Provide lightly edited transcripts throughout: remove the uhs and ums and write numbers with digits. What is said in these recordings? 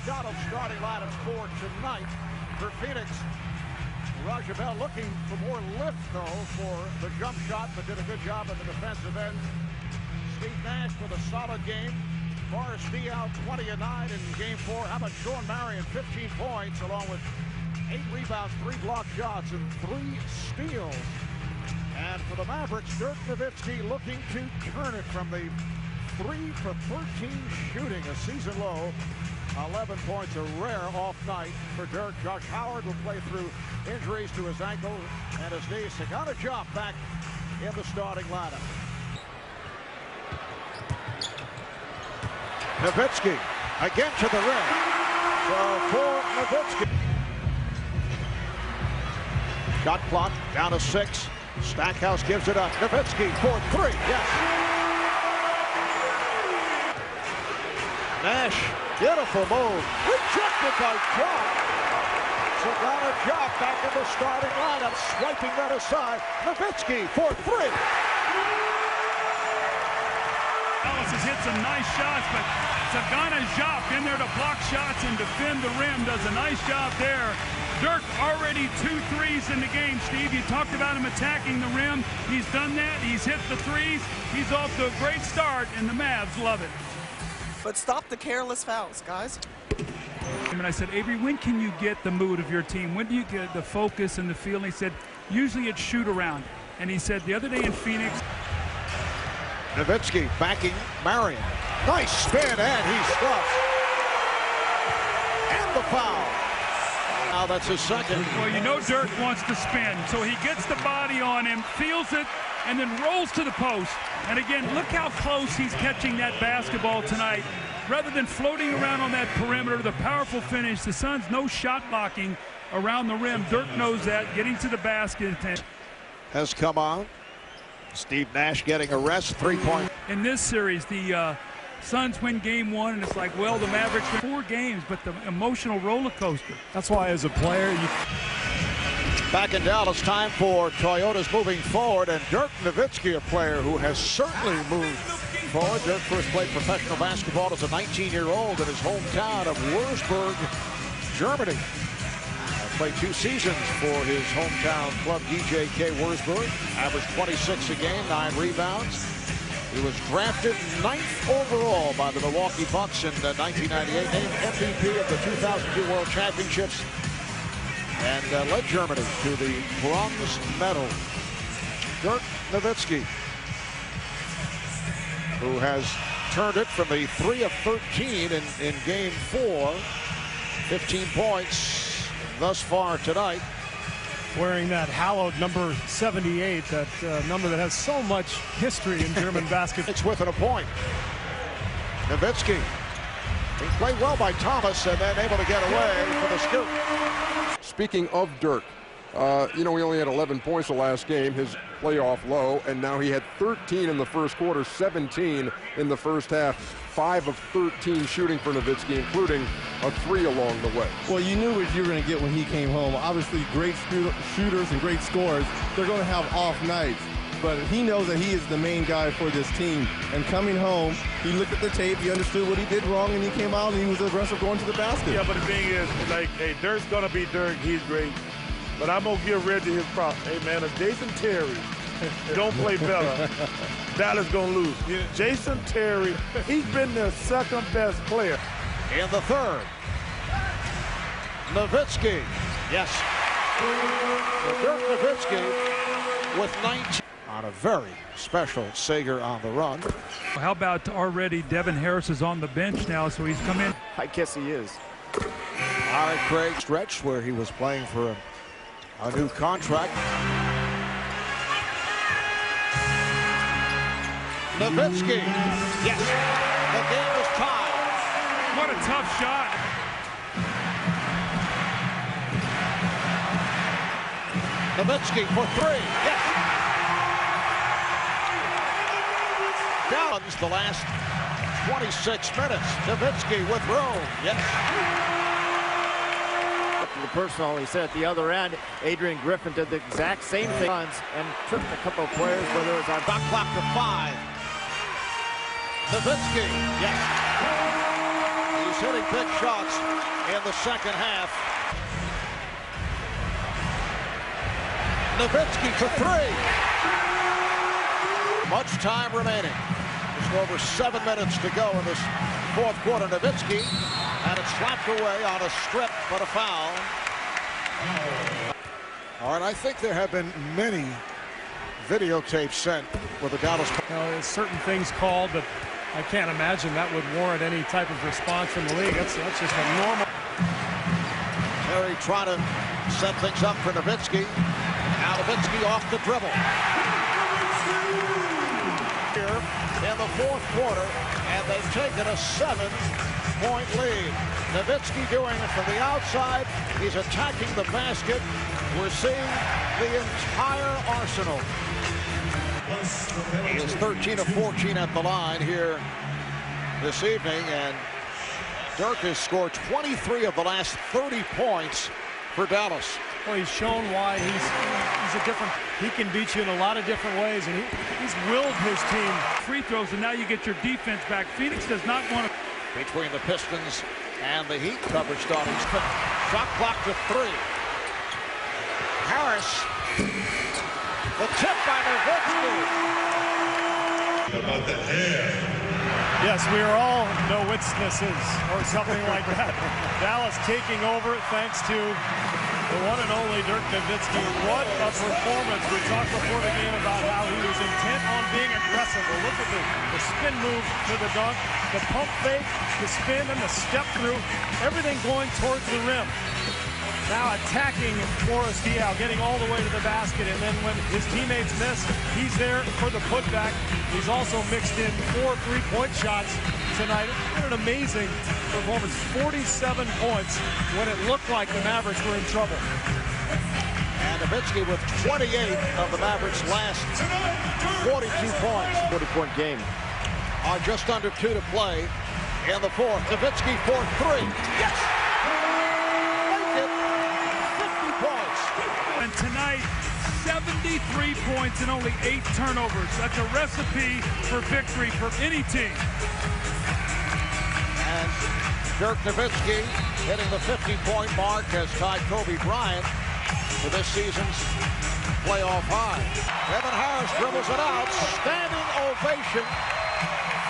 McDonald's starting lineups for tonight. For Phoenix, Raja Bell looking for more lift, though, for the jump shot, but did a good job at the defensive end. Steve Nash with a solid game. Morris Diaw 20 and 9 in game 4. How about Sean Marion, 15 points, along with 8 rebounds, 3 block shots, and 3 steals. And for the Mavericks, Dirk Nowitzki looking to turn it from the 3 for 13 shooting, a season low. 11 points, a rare off night for Dirk. Josh Howard will play through injuries to his ankle and his knee. So got a job back in the starting lineup. Nowitzki again to the rim. So for Nowitzki. Shot clock down to 6. Stackhouse gives it up. Nowitzki for 3. Yes. Nash, beautiful move. Rejected by Job. So got a job back in the starting lineup. Swiping that aside. Nowitzki for 3. Dallas has hit some nice shots, but Savannah Jop in there to block shots and defend the rim. Does a nice job there. Dirk already 2 threes in the game, Steve. You talked about him attacking the rim. He's done that. He's hit the threes. He's off to a great start, and the Mavs love it. But stop the careless fouls, guys. And I said, Avery, when can you get the mood of your team? When do you get the focus and the feel? And he said, usually it's shoot around. And he said the other day in Phoenix. Nowitzki backing Marion. Nice spin, and he stuffs. And the foul. Now that's his second. Well, you know Dirk wants to spin, so he gets the body on him, feels it, and then rolls to the post. And again, look how close he's catching that basketball tonight. Rather than floating around on that perimeter, the powerful finish. The Suns no shot blocking around the rim. Dirk knows that, getting to the basket. Has come on. Steve Nash getting a rest, 3-point. In this series, the Suns win game 1, and it's like, well, the Mavericks win 4 games, but the emotional roller coaster. That's why, as a player, Back in Dallas, time for Toyota's moving forward, and Dirk Nowitzki, a player who has certainly moved forward. Dirk first played professional basketball as a 19-year-old in his hometown of Würzburg, Germany. Played 2 seasons for his hometown club, DJK Würzburg. Averaged 26 a game, 9 rebounds. He was drafted 9th overall by the Milwaukee Bucks in 1998, named MVP of the 2002 World Championships, and led Germany to the bronze medal. Dirk Nowitzki, who has turned it from the 3 of 13 in game 4, 15 points thus far tonight. wearing that hallowed number 78, that number that has so much history in German basketball. It's within a point. Nowitzki. He played well by Thomas and then able to get away for the scoop. Speaking of Dirk, you know, he only had 11 points the last game, his playoff low, and now he had 13 in the first quarter, 17 in the first half, 5 of 13 shooting for Nowitzki, including a 3 along the way. Well, you knew what you were going to get when he came home. Obviously, great shooters and great scorers, they're going to have off nights. But he knows that he is the main guy for this team. And coming home, he looked at the tape, he understood what he did wrong, and he came out and he was aggressive going to the basket. Yeah, but the thing is, like, hey, Dirk's going to be Dirk. He's great. But I'm going to give Reggie his props. Hey, man, if Jason Terry don't play better, Dallas going to lose. Jason Terry, he's been their second best player. In the third, Nowitzki. Yes. Dirk Nowitzki with 19 on a very special Sager on the run. How about already Devin Harris is on the bench now, so he's come in. I guess he is. All right, Craig stretch where he was playing for a new contract. Nowitzki. Yes. The game is tied. What a tough shot. Nowitzki for 3. Yes. Dallas the last 26 minutes. Nowitzki with room. Yes. Up to the personal, he said at the other end, Adrian Griffin did the exact same thing and took a couple of players, whether it was on Shot clock to 5. Nowitzki. Yes. He Dallas hitting big shots in the second half. Nowitzki for three. Much time remaining. Just over 7 minutes to go in this fourth quarter. Nowitzki had it slapped away on a strip, but a foul. All right, I think there have been many videotapes sent with the Dallas. There's certain things called, but I can't imagine that would warrant any type of response from the league. That's just a normal. Terry trying to set things up for Nowitzki. Now Nowitzki off the dribble. Here in the fourth quarter, and they've taken a 7-point lead. Nowitzki doing it from the outside. He's attacking the basket. We're seeing the entire arsenal. He is 13 of 14 at the line here this evening, and Dirk has scored 23 of the last 30 points for Dallas. Well, he's shown why he's a different. He can beat you in a lot of different ways, and he's willed his team. Free throws, and now you get your defense back. Phoenix does not want to. Between the Pistons and the Heat, coverage starting. Shot clock to 3. Harris. The tip by Nowitzki. About the hair. Yes, we are all Nowitznesses or something like that. Dallas taking over thanks to the one and only Dirk Nowitzki. What a performance. We talked before the game about how he was intent on being aggressive. Well, look at the spin move to the dunk, the pump fake, the spin, and the step through. Everything going towards the rim. Now attacking Boris Diaw, getting all the way to the basket, and then when his teammates miss, he's there for the putback. He's also mixed in 4 3-point shots tonight. What an amazing performance. 47 points when it looked like the Mavericks were in trouble. And Nowitzki with 28 of the Mavericks' last 42 points. 40-point game. Are just under 2 to play in the fourth. Nowitzki for 3. Yes! And tonight, 73 points and only 8 turnovers. That's a recipe for victory for any team. And Dirk Nowitzki hitting the 50-point mark has tied Kobe Bryant for this season's playoff high. Evan Harris dribbles it out. Standing ovation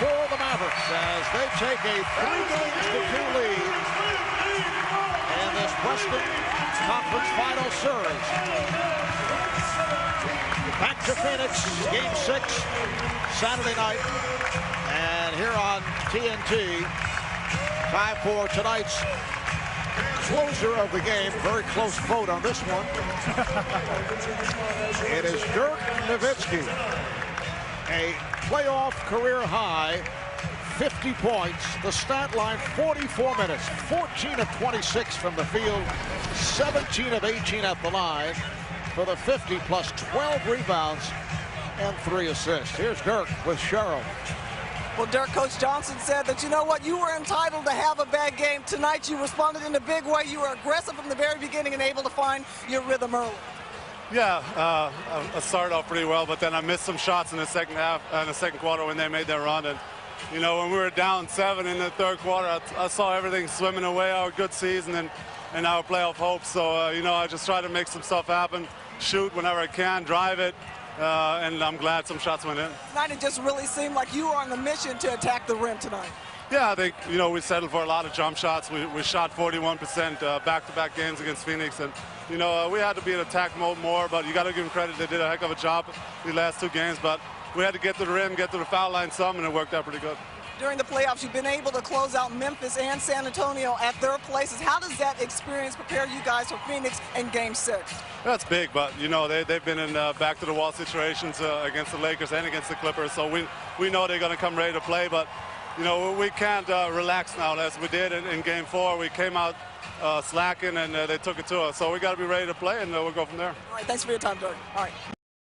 for the Mavericks as they take a 3-2 lead in this Western Conference Final Series. Back to Phoenix, Game 6, Saturday night. And here on TNT, time for tonight's closer of the game. Very close vote on this one. It is Dirk Nowitzki, a playoff career high, 50 points. The stat line, 44 minutes, 14 of 26 from the field, 17 of 18 at the line for the 50, plus 12 rebounds and 3 assists. Here's Dirk with Cheryl. Well, Dirk, Coach Johnson said that, you know what, you were entitled to have a bad game. Tonight you responded in a big way. You were aggressive from the very beginning and able to find your rhythm early. Yeah, I started off pretty well, but then I missed some shots in the second half, in the second quarter when they made their run. And you know, when we were down 7 in the third quarter, I saw everything swimming away, our good season and our playoff hopes. So, you know, I just try to make some stuff happen, shoot whenever I can, drive it, and I'm glad some shots went in. Tonight it just really seemed like you were on the mission to attack the rim tonight. Yeah, I think, you know, we settled for a lot of jump shots. We shot 41% back-to-back games against Phoenix. And, you know, we had to be in attack mode more, but you got to give them credit. They did a heck of a job the last 2 games. But we had to get to the rim, get to the foul line some, and it worked out pretty good. During the playoffs, you've been able to close out Memphis and San Antonio at their places. How does that experience prepare you guys for Phoenix in Game 6? That's big, but, you know, they've been in back-to-the-wall situations against the Lakers and against the Clippers. So we know they're going to come ready to play, but, you know, we can't relax now as we did in Game 4. We came out slacking, and they took it to us. So we got to be ready to play, and we'll go from there. All right, thanks for your time, Dirk. All right.